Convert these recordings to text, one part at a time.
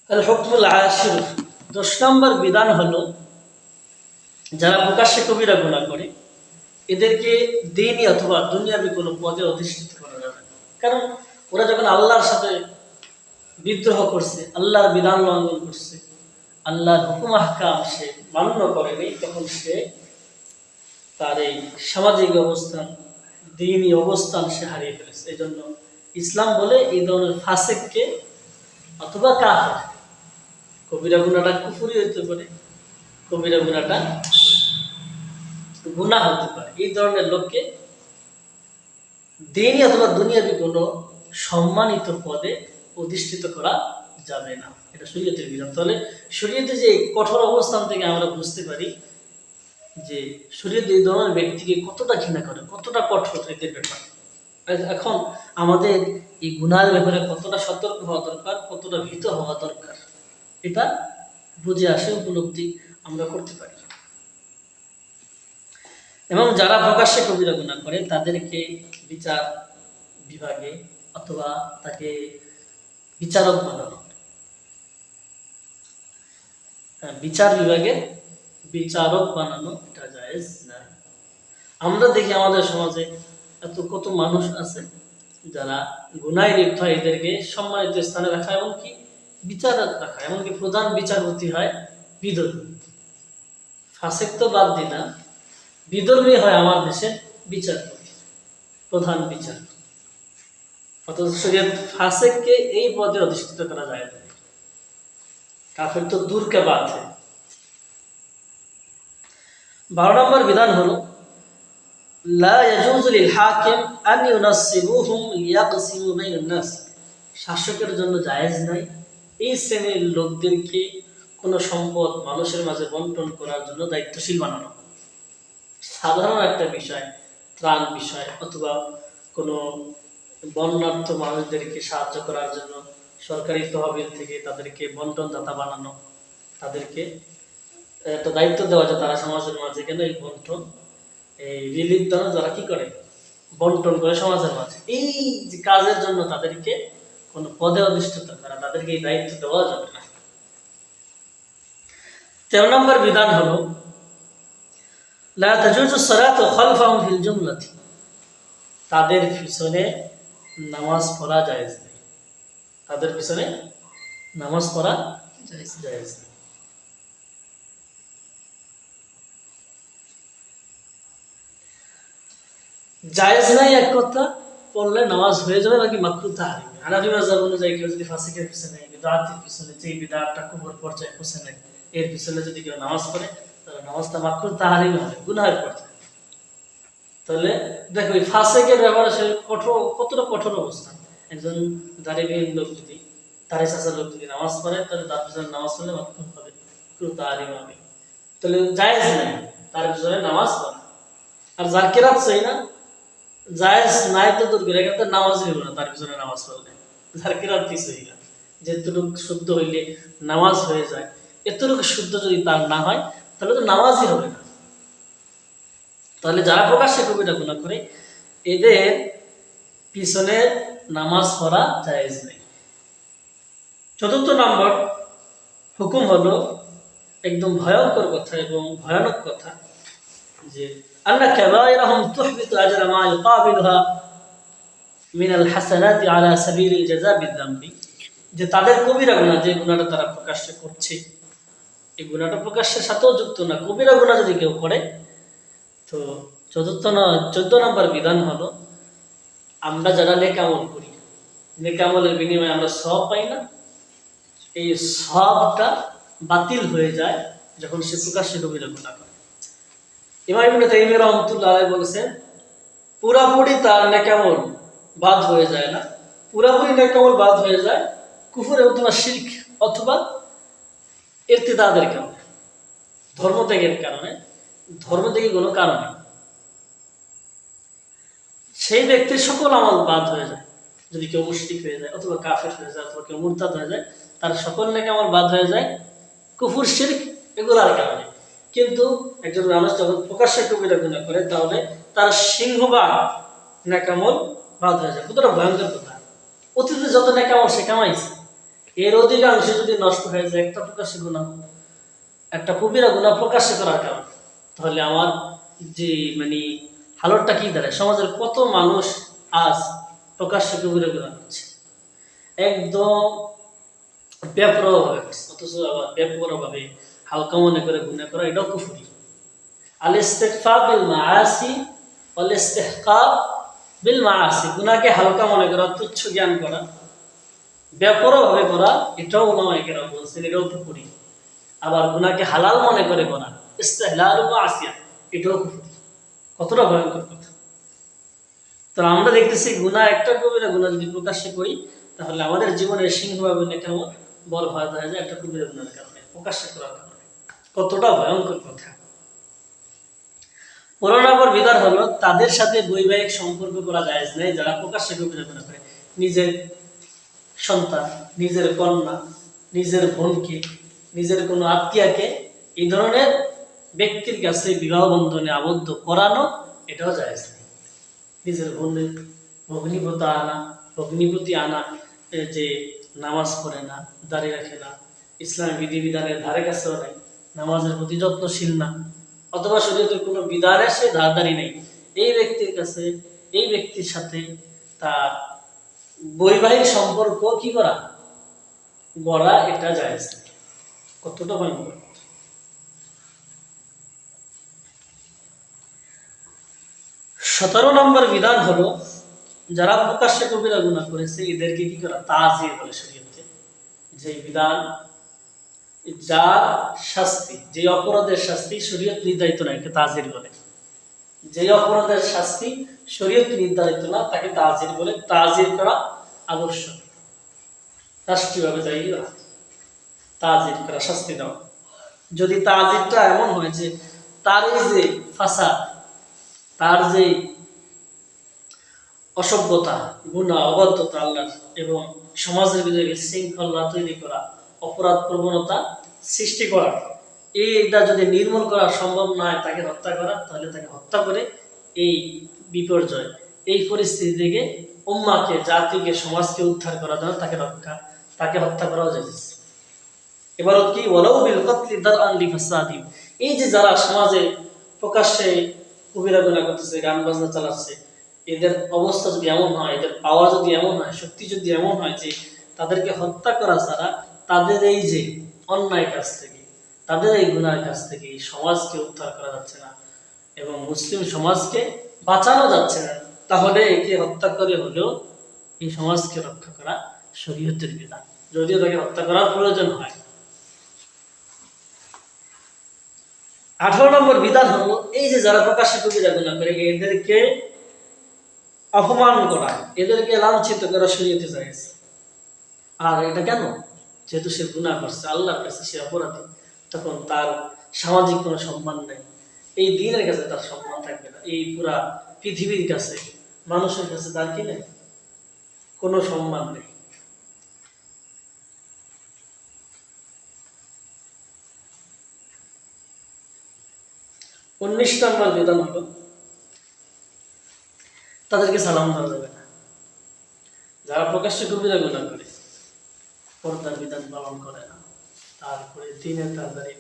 আল হুকমুল আশির 10 নম্বর বিধান হলো যারা প্রকাশ্যে কবিরা গুনাহ করে এদেরকে দ্বীনি অথবা দুনিয়াবি কোনো পদে অধিষ্ঠিত করা যাবে না। কারণ ওরা যখন আল্লাহর সাথে বিদ্রোহ করছে, আল্লাহর বিধান লঙ্ঘন করছে, আল্লাহর হুকুম আহকাম সে মান্য করেনি, তখন সে তার এই সামাজিক অবস্থান, দ্বীনি অবস্থান সে হারিয়ে ফেলেছে। এই জন্য ইসলাম বলে এই ধরনের ফাসিককে অথবা কাফের, কবিরা গুনাহটা কুফরি হইতে পারে, কবিরা গুনাহটা গুনাহ হতে পারে, এই ধরনের লোককে দ্বীনি অথবা দুনিয়াবি কোনো সম্মানিত পদে অধিষ্ঠিত করা যাবে না। এটা শরীয়তের বিধান। তাহলে শরীয়তে যে কঠোর অবস্থান থেকে আমরা বুঝতে পারি যে শরীয়ত এই ধরনের ব্যক্তিকে কতটা ঘৃণা করে, কতটা কঠোর এদের ব্যাপার। এখন আমাদের এই গুনাহের ব্যাপারে কতটা সতর্ক হওয়া দরকার, কতটা ভীত হওয়া দরকার, এটা বুঝে আসে, উপলব্ধি আমরা করতে পারি। এবং যারা প্রকাশ্যে কবিরা গুনাহ করে তাদেরকে বিচার বিভাগে অথবা তাকে বিচারক বানানো, বিচার বিভাগে বিচারক বানানো এটা জায়েজ না। আমরা দেখি আমাদের সমাজে কত মানুষ আছে যারা গুনাহে লিপ্ত হয়, এদেরকে সম্মানিত স্থানে রাখা, এমনকি বিচারক রাখা, এমনকি প্রধান বিচারপতি হয় বিধর্মী। ফাসিক তো বাদ দিনা, বিধর্মী হয় আমার দেশের বিচারপতি, প্রধান বিচারপতি। অথচ শরীয়ত ফাসিককে এই পদে অধিষ্ঠিত করা যায় না। কাফের তো দূর কে বাত है। 12 নম্বর বিধান হলো লা ইয়াজুজু লিল হাকিম আন ইউনাসসিবুহুম লিয়াকসিমু বাইনান নাস। শাসকের জন্য জায়েজ নাই এই শ্রেণীর লোকদেরকে কোনো সম্পদ মানুষের মাঝে বন্টন করার জন্য দায়িত্বশীল বানানো। সাধারণ একটা বিষয়, ত্রাণ বিষয় অথবা কোনো বন্যার্থ মানুষদেরকে সাহায্য করার জন্য সরকারি তহবিল থেকে তাদেরকে বন্টনদাতা বানানো, তাদেরকে একটা দায়িত্ব দেওয়া যে তারা সমাজের মাঝে কেন এই বন্টন, এই রিলিফ দান যারা কি করে বন্টন করে সমাজের মাঝে, এই যে কাজের জন্য তাদেরকে কোনো পদে অধিষ্ঠিত করা, তাদেরকে এই দায়িত্ব দেওয়া যাবে না। 13 নম্বর বিধান হলো লা তাজুজু সালাতু খালফাহুম ফিল জুমলাতি। তাদের পিছনে নামাজ পড়া জায়েজ নেই, তাদের পিছনে নামাজ পড়া জায়েজ নেই। জায়েজ নাই এক কথা, পড়লে নামাজ হয়ে যাবে, বাকি মাকরুহ তাহরিম। হানাফি মাযহাব অনুযায়ী কেউ যদি ফাসিকের পিছনে, বিদআতের পিছনে, যে বিদআতটা কুফর পর্যায়ে পৌঁছে নেয়, এর পিছনে যদি কেউ নামাজ পড়ে তাহলে নামাজটা মাকরুহ তাহরিম হবে, গুনাহের পর্যায়ে। তাহলে দেখো এই ফাসিকের ব্যাপারে সে কতটা কঠোর অবস্থা। একজন দাড়িবিহীন লোক যদি, দাড়ি চাচা লোক যদি নামাজ পড়ে, তাহলে তার পিছনে নামাজ পড়লে মাকরুহ হবে, মাকরুহ তাহরিম হবে। তাহলে জায়েজ নাই তার পিছনে নামাজ পড়া। আর যার কেরাত চাই না, জায়েজ নাই তো দূর করে, কিন্তু নামাজ হইব না তার পিছনে নামাজ পড়লে, যার কিরাত কিছুই না। যেটুকু শুদ্ধ হইলে নামাজ হয়ে যায়, এতটুকু শুদ্ধ যদি তার না হয় তাহলে তো নামাজই হবে না। তাহলে যারা প্রকাশ্যে কবিরা গুনাহ করে এদের পিছনে নামাজ পড়া জায়েজ নেই। 4 নম্বর হুকুম হলো একদম ভয়ঙ্কর কথা এবং ভয়ানক কথা, যে আন্না কাবায়িরাহুম তুহবিতু আজরা মা ইউকাবিলুহা মিনাল হাসানাতি আলা সাবিলিল জাযা বিযামবি। যে তাদের কবিরা গুনাহ, যে গুনাহটা তারা প্রকাশ্যে করছে, এই গুনাহটা প্রকাশ্যের সাথেও যুক্ত না, কবিরা গুনাহ যদি কেউ করে, তো 14 নম্বর বিধান হলো আমরা যারা নেক আমল করি, নেক আমলের বিনিময়ে আমরা সওয়াব পাই না, এই সওয়াবটা বাতিল হয়ে যায় যখন সে প্রকাশ্যে কবিরা গুনাহ করে। ইমাম ইবনে তাইমিয়া রাহমাতুল্লাহ আলাইহি বলেছেন পুরাপুরি তার নেক আমল বাদ হয়ে যায় না, পুরাপুরি নেক আমল বাদ হয়ে যায় কুফর অথবা শিরক অথবা ইরতিদাদের কারণে, ধর্ম ত্যাগের কারণে, ধর্ম ত্যাগের কোনো কারণে সেই ব্যক্তির সকল আমল বাদ হয়ে যায়। যদি কেউ মুশরিক হয়ে যায় অথবা কাফের হয়ে যায় অথবা কেউ মুরতাদ হয়ে যায়, তার সকল নেক আমল বাদ হয়ে যায় কুফর শিরক এগুলার কারণে। কিন্তু একজন মানুষ যখন প্রকাশ্যে কবিরা গুনাহ করে তাহলে তার সিংহভাগ নেক আমল বাদ হয়ে যায়। কতটা ভয়ঙ্কর কথা! অতীতে যত নেক আমল সে কামাইছে, এর অধিকাংশ যদি নষ্ট হয়ে যায় একটা প্রকাশ্যে গুনাহ, একটা কবিরা গুনাহ প্রকাশ্যে করার কারণে, তাহলে আমার যে মানে হালতটা কি দাঁড়ায়? সমাজের কত মানুষ আজ প্রকাশ্যে কবিরা গুনাহ করছে, একদম বেপরোয়া ভাবে করছে, অথচ আবার বেপরোয়া ভাবে হালকা মনে করে গুনাহ করা এটাও কুফরি। আল ইস্তিগফা বিল মাআসি ওয়াল ইস্তিহকার বিল মাআসি, গুনাহকে হালকা মনে করা, তুচ্ছ জ্ঞান করা, বেপরোয়া ভাবে করা, এটাও ওলামায়ে কেরাম বলছেন এটাও কুফরি। আবার গুনাহকে হালাল মনে করে করা, ইস্তিহলাল মাআসিয়া, এটাও কুফরি। কতটা ভয়ঙ্কর কথা! তো আমরা দেখতেছি গুনাহ একটা কবিরা গুনাহ যদি প্রকাশ্যে করি, তাহলে আমাদের জীবনের সিংহভাবে কেমন বরবাদ হয়ে যায় একটা কবিরা গুনাহের কারণে, প্রকাশ্যে করার কারণে। কতটা ভয়ঙ্কর কথা! 15 নম্বর বিধান হলো তাদের সাথে বৈবাহিক সম্পর্ক করা জায়েজ নেই যারা প্রকাশ্যে কবিরা গুনাহ করে। নিজের সন্তান, নিজের কন্যা, নিজের বোনকে, নিজের কোনো আত্মীয়কে এই ধরনের ব্যক্তির কাছে বিবাহ বন্ধনে আবদ্ধ করানো, এটাও জায়েজ নেই। নিজের বোনের ভগ্নিপতি আনা, যে নামাজ পড়ে না, দাঁড়িয়ে রাখে না, ইসলামী বিধিবিধানের ধারে কাছেও নাই, নামাজের প্রতি যত্নশীল না, অথবা শরীয়তের কোনো বিধানে সে ধারদারি নেই, এই ব্যক্তির কাছে, এই ব্যক্তির সাথে তার বৈবাহিক সম্পর্ক কি করা, গড়া, এটা জায়েজ নেই। কতটা ভয়ঙ্কর! 17 নম্বর বিধান হলো যারা প্রকাশ্যে কবিরা গুনাহ করেছে এদেরকে কি করা, তাজির বলে শরীয়তে। যে বিধান, যার শাস্তি, যে অপরাধের শাস্তি শরীয়ত নির্ধারিত না, একে তাজির বলে। যে অপরাধের শাস্তি শরীয়ত নির্ধারিত না তাকে তাজির বলে। তাজির করা আবশ্যক, রাষ্ট্রীয়ভাবে যাই তাজির করা, শাস্তি দেওয়া। যদি তাজিরটা এমন হয় যে তার এই যে ফাসাদ, তার যে অসভ্যতা, গুনাহ, অবাধ্যতা আল্লাহর এবং সমাজের ভিতরে শৃঙ্খলা তৈরি করা, অপরাধ প্রবণতা সৃষ্টি করা, এইটা যদি নির্মূল করা সম্ভব নয় তাকে হত্যা করা, তাহলে তাকে হত্যা করে এই বিপর্যয়, এই পরিস্থিতি থেকে উম্মাকে, জাতিকে, সমাজকে উদ্ধার করার জন্য তাকে হত্যা করাও যায়। এবার কি ওয়ালাউ বিল কতলি দারআন লিফাসাদিম, এই যে যারা সমাজে প্রকাশ্যে কবিরা গুনাহ করতেছে, গান বাজনা চালাচ্ছে, এদের অবস্থা যদি এমন হয়, এদের পাওয়ার যদি এমন হয়, শক্তি যদি এমন হয় যে তাদেরকে হত্যা করা ছাড়া তাদের এই যে অন্যায় কাজ থেকে, তাদের এই গুনাহের কাছ থেকে এই সমাজকে উদ্ধার করা যাচ্ছে না এবং মুসলিম সমাজকে বাঁচানো যাচ্ছে না, তাহলে একে হত্যা করে হলেও এই সমাজকে রক্ষা করা শরীয়তের বিধান, যদিও তাকে হত্যা করার প্রয়োজন হয়। 18 নম্বর বিধান হলো এই যে যারা প্রকাশ্যে কবিরা গুনাহ করে এদেরকে অপমান করা, এদেরকে লাঞ্ছিত করা শরীয়তে জায়েজ। আর এটা কেন? যেহেতু সে গুনাহ করছে, আল্লাহর কাছে সে অপরাধী, তখন তার সামাজিক কোনো সম্মান নেই, এই দ্বীনের কাছে তার সম্মান থাকবে না, এই পুরা পৃথিবীর কাছে, মানুষের কাছে তার কি নেই, কোনো সম্মান নেই। উনিশ নম্বর বিধান হলো তাদেরকে সালাম দেওয়া যাবে না। যারা প্রকাশ্যে কবিরা গুনাহ করে, পর্দার বিধান পালন করে না, তারপরে দিনের তাড়াতাড়ি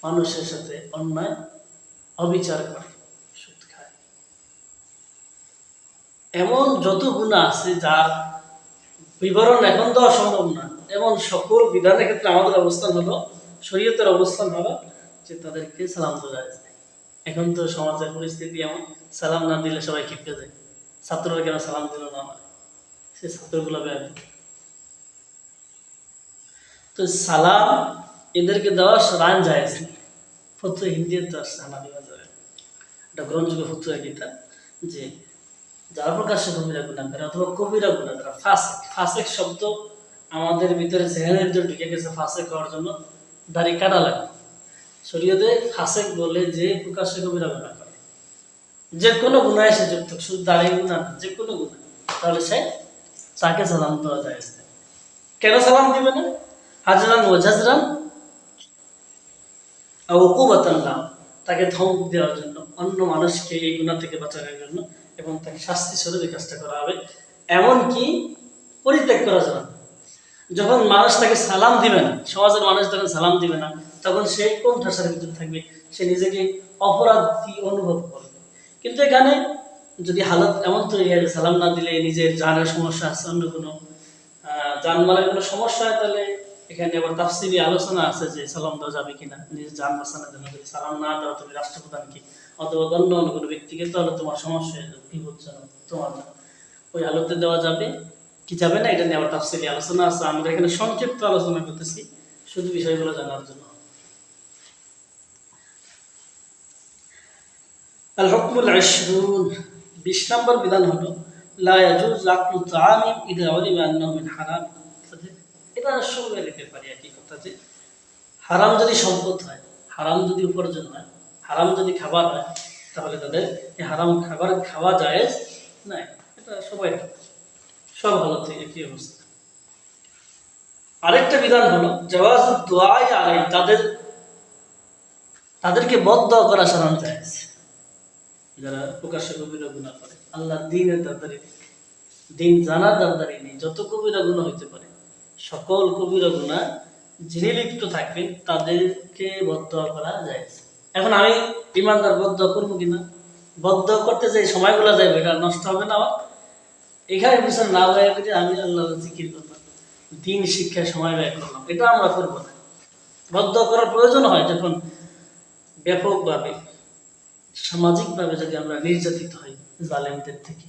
মানুষের সাথে অন্যায় অবিচার করে, সুদ খায়, এমন যত গুনাহ আছে যার বিবরণ এখন তো অসম্ভব না, এমন সকল বিধানের ক্ষেত্রে আমাদের অবস্থান হলো, শরীয়তের অবস্থান হলো যে তাদেরকে সালাম দেওয়া যায়। এখন তো সমাজের পরিস্থিতি এমন, সালাম না দিলে সবাই ক্ষিপ্তে যায়, ছাত্ররা কেন সালাম দিল না আমার, সে ছাত্রগুলো বেয়াদব। তো সালাম এদেরকে দেওয়া সরান জায়েজ নেই। ফতোয়া হিন্দিতে আসছে হানাফি মাযহাবে, এটা গ্রহণযোগ্য ফতোয়া এটা, যে যারা প্রকাশ্যে কবিরা গুনাহ করে অথবা কবিরা গুনাহ যারা ফাসিক, ফাসিক শব্দ আমাদের ভিতরে জেহেনের ভিতরে ঢুকে গেছে, ফাসিক হওয়ার জন্য দাড়ি কাটা লাগে। শরীয়তে ফাসিক বলে যে প্রকাশ্যে কবিরা গুনাহ করে, যে কোনো গুনাহে সে যুক্ত, শুধু দাড়ি গুনাহ না, যে কোনো গুনাহ, তাহলে সে তাকে সালাম দেওয়া জায়েজ নেই। কেন সালাম দিবে না? হাজরান ওয়া জাজরান আও উকুবাতান লাহু, তাকে ধমক দেওয়ার জন্য, অন্য মানুষকে এই গুনাহ থেকে বাঁচানোর জন্য, এবং তাকে শাস্তি স্বরূপ এই কাজটা করা হবে, এমনকি পরিত্যাগ করা যাবে না। যখন মানুষ তাকে সালাম দিবে না, সমাজের মানুষ যখন সালাম দিবে না, তখন সে কোন ঠাসার ভিতরে থাকবে? সে নিজেকে অপরাধী অনুভব করবে। কিন্তু এখানে যদি হালত এমন তৈরি হয় সালাম না দিলে নিজের জানের সমস্যা আছে, অন্য কোনো জানমালের কোনো সমস্যা হয়, তাহলে এখানে আবার তাফসিলি আলোচনা আছে যে সালাম দেওয়া যাবে কিনা। নিজের জান বাঁচানোর জন্য যদি সালাম না দাও তুমি রাষ্ট্রপ্রধানকে অথবা অন্য কোনো ব্যক্তিকে, তাহলে তোমার সমস্যা হয়ে যাবে, বিপজ্জনক তোমার জন্য। ওই হালতে দেওয়া যাবে কি যাবে না, এটা নিয়ে আবার তাফসিলি আলোচনা আছে। আমরা এখানে সংক্ষিপ্ত আলোচনা করতেছি শুধু বিষয়গুলো জানার জন্য। আল হুকমুল 20 নম্বর বিধান হলো লা ইয়াজুজ আকলু তাআমিন ইযা উলিমা আন্নাহু মিন হারাম। এটা সঙ্গে লিখতে পারি একই কথা, যে হারাম যদি সম্পদ হয়, হারাম যদি উপার্জন হয়, হারাম যদি খাবার হয়, তাহলে তাদের এই হারাম খাবার খাওয়া জায়েজ নাই। এটা সবাই সব ভালো থেকে কি অবস্থা। আরেকটা বিধান হলো জাওয়াজুদ দুআই আলাই, তাদেরকে বদদোয়া করা সাধারণ জায়েজ। যারা প্রকাশ্যে কবিরা গুনাহ করে, আল্লাহ দ্বীনের দারদারি, দ্বীন জানার দারদারি নেই, যত কবিরা গুনাহ হইতে পারে, সকল কবিরা গুনাহ যিনি লিপ্ত থাকবেন তাদেরকে বদদোয়া করা যায়। এখন আমি ইমানদার বদদোয়া করবো কিনা, বদদোয়া করতে যে সময়গুলো যাবে এটা নষ্ট হবে না আমার? এখানে পিছনে না ব্যয় করে আমি আল্লাহ জিকির করলাম, দিন শিক্ষায় সময় ব্যয় করলাম, এটা আমরা করবো না। বদদোয়া করার প্রয়োজন হয় যখন ব্যাপকভাবে সামাজিকভাবে যদি আমরা নির্যাতিত হই জালেমদের থেকে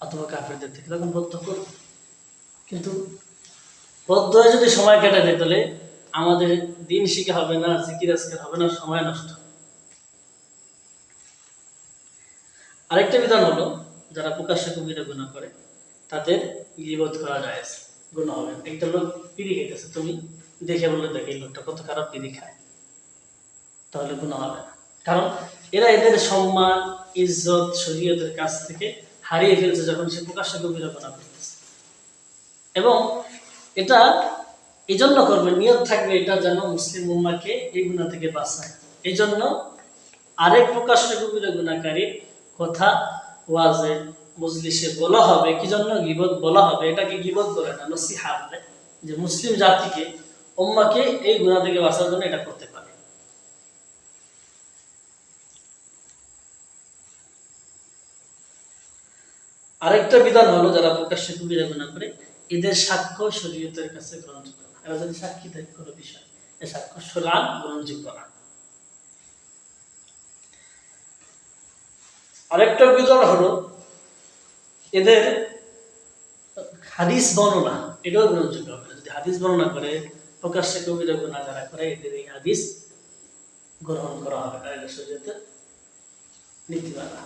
অথবা কাফেরদের থেকে, তখন বদদোয়া করব। কিন্তু বদদোয়া যদি সময় কেটে যায়, তাহলে আমাদের দিন শিখা হবে না, জিকির আজকার হবে না, সময় নষ্ট। আরেকটা বিধান হলো যারা প্রকাশ্যে কবিরা গুনাহ করে তাদের গীবত করা জায়েজ, গুনাহ হবে না। একটা লোক বিড়ি খাইতেছে, তুমি দেখে বললে দেখে এই লোকটা কত খারাপ বিড়ি খায়, তাহলে গুনাহ হবে না। কারণ এরা এদের সম্মান ইজ্জত শরীয়তের কাছ থেকে হারিয়ে ফেলছে যখন সে প্রকাশ্যে কবিরা গুনাহ করতেছে। এবং এটা এই জন্য করবে, নিয়ত থাকবে এটা যেন মুসলিম উম্মাহকে এই গুনাহ থেকে বাঁচায়। এই জন্য আরেক প্রকাশ্যে কবিরা গুনাহকারী কথা ওয়াজে মজলিসে বলা হবে, কি জন্য? গীবত বলা হবে। এটাকে গীবত বলে না, নসিহা বলে, যে মুসলিম জাতিকে উম্মাহকে এই গুনাহ থেকে বাঁচার জন্য এটা করতে পারে। আরেকটা বিধান হলো যারা প্রকাশ্যে কবিরা গুনাহ করে এদের সাক্ষ্য শরীয়তের কাছে গ্রহণযোগ্য না। এরা যদি সাক্ষী দেয় কোনো বিষয়, এই সাক্ষ্য শরআন গ্রহণযোগ্য না। আরেকটা বিধান হলো এদের হাদিস বর্ণনা, এটাও গ্রহণযোগ্য হবে না। যদি হাদিস বর্ণনা করে প্রকাশ্যে কবিরা গুনাহ যারা করে, এদের এই হাদিস গ্রহণ করা হবে না, এটা শরীয়তের নীতিমালা।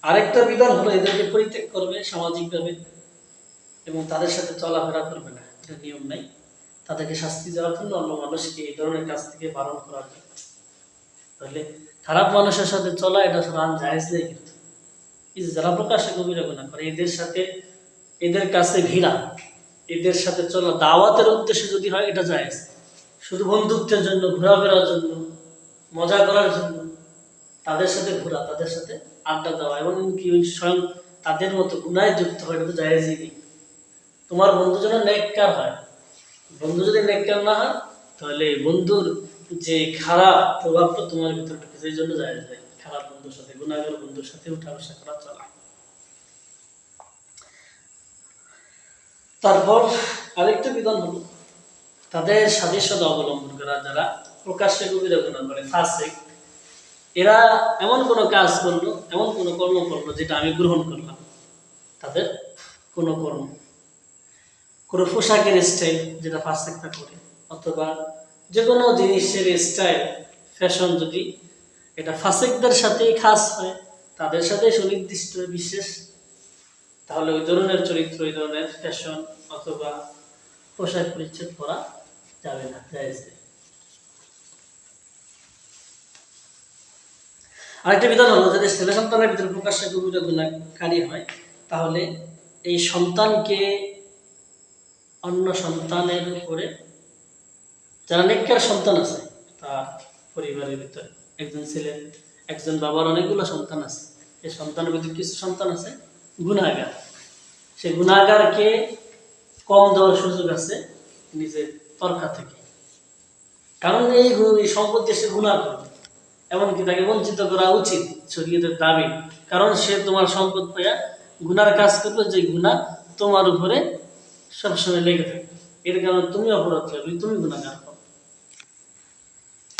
আরেকটা বিধান হলো এদেরকে পরিত্যাগ করবে সামাজিকভাবে এবং তাদের সাথে চলাফেরা করবে না, এটা নিয়ম নাই। তাদেরকে শাস্তি দেওয়ার জন্য অন্য মানুষকে এই ধরনের কাজ থেকে বারণ করা যায়। তাহলে খারাপ মানুষের সাথে চলা এটা শরআন জায়েজ নেই। কিন্তু এই যে যারা প্রকাশ্যে কবিরা গুনাহ করে এদের সাথে, এদের কাছে ভিড়া, এদের সাথে চলা দাওয়াতের উদ্দেশ্যে যদি হয় এটা জায়েজ। শুধু বন্ধুত্বের জন্য, ঘোরাফেরার জন্য, মজা করার জন্য তাদের সাথে ঘোরা, তাদের সাথে আড্ডা দেওয়া এবং কি ওই স্বয়ং তাদের মতো গুনাহে যুক্ত হয়, এটা তো জায়েজই নেই। তোমার বন্ধু যেন নেককার হয়, বন্ধু যদি নেককার না হয় তাহলে বন্ধুর যে খারাপ প্রভাবটা তোমার ভিতরে ঢুকে, সেই জন্য জায়েজ নেই খারাপ বন্ধুর সাথে, গুনাহগার বন্ধুর সাথে উঠা বসা করা চলা। তারপর আরেকটা বিধান হলো তাদের সাদৃশ্যতা অবলম্বন করা। যারা প্রকাশ্যে কবিরা গুনাহ করে ফাসিক, এরা এমন কোনো কাজ করলো, এমন কোনো কর্ম করলো যেটা আমি গ্রহণ করলাম, তাদের কোনো কর্ম, কোনো পোশাকের স্টাইল যেটা ফাসিকরা করে, অথবা যে কোনো জিনিসের স্টাইল ফ্যাশন, যদি এটা ফাসিকদের সাথেই খাস হয়, তাদের সাথে সুনির্দিষ্ট বিশেষ, তাহলে ওই ধরনের চরিত্র, ওই ধরনের ফ্যাশন অথবা পোশাক পরিচ্ছদ করা যাবে না, জায়েজ নেই। আরেকটা বিধান হলো যদি ছেলে সন্তানের ভিতরে প্রকাশ্যে কবিরা গুনাহকারী হয়, তাহলে এই সন্তানকে অন্য সন্তানের উপরে, যারা নেককার সন্তান আছে তার পরিবারের ভিতরে, একজন ছেলে, একজন বাবার অনেকগুলো সন্তান আছে, এই সন্তানের ভিতরে কিছু সন্তান আছে গুনাহগার, সে গুনাহগারকে কম দেওয়ার সুযোগ আছে নিজের তরকা থেকে, কারণ এই সম্পত্তি সে গুনাহ করবে, এমনকি তাকে বঞ্চিত করা উচিত শরীয়তের দাবি, কারণ সে তোমার সম্পদ পাইয়া গুনার কাজ করবে, যে গুনাহ তোমার উপরে সবসময় লেগে থাকবে, এর কারণে তুমি অপরাধ করবে, তুমি গুনাহগার।